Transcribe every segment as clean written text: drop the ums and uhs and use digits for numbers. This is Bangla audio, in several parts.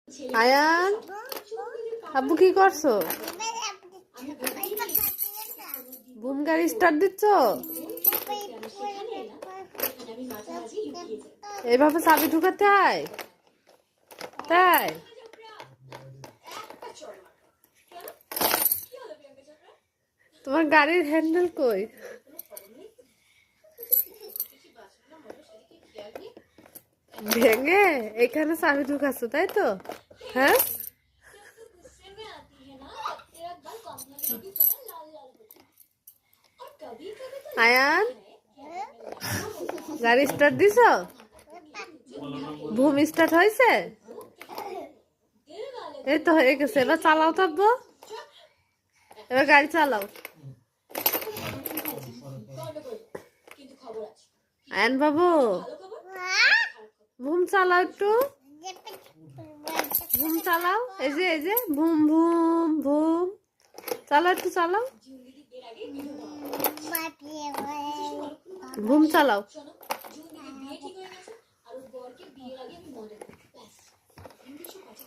আয়ান, আব্বু কি করছো? বুম গাড়ি স্টার্ট দিচ্ছ? এইভাবে চাবি ঢুকাতে হয়? তাই তোমার গাড়ির হ্যান্ডেল কই? ভেঙে এখানে চাবি ঢুকাচ্ছ, তাই তো? হ্যাঁ, আয়ান গাড়ি স্টার্ট দিছ? বুম স্টার্ট হয়েছে? এই তো হয়ে গেছে, এবার চালাও তো আব্বু, এবার গাড়ি চালাও। আয়ান বাবু, বুম চালাও একটু, বুম চালাও। এই যে বুম বুম বুম চালাও, একটু চালাও, বুম চালাও।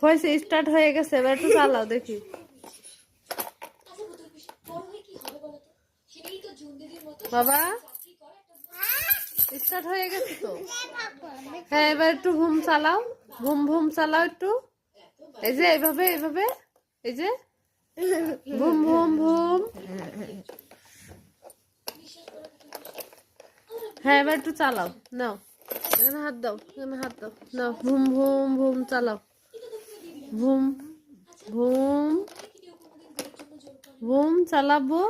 হয়েছে, স্টার্ট হয়ে গেছে, এবার একটু চালাও দেখি। বাবা স্টার্ট হয়ে গেছে তো। হ্যাঁ, এবার একটু বুম চালাও, বুম বুম চালাও একটু। এই যে এইভাবে এইভাবে, এই যে বুম বুম বুম। হ্যাঁ, এবার একটু চালাও, নাও এখানে হাত দাও, এখানে হাত দাও, নাও বুম বুম বুম চালাও, বুম বুম বুম চালাবো।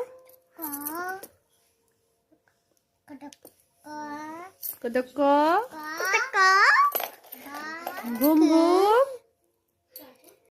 কতক বুম বুম।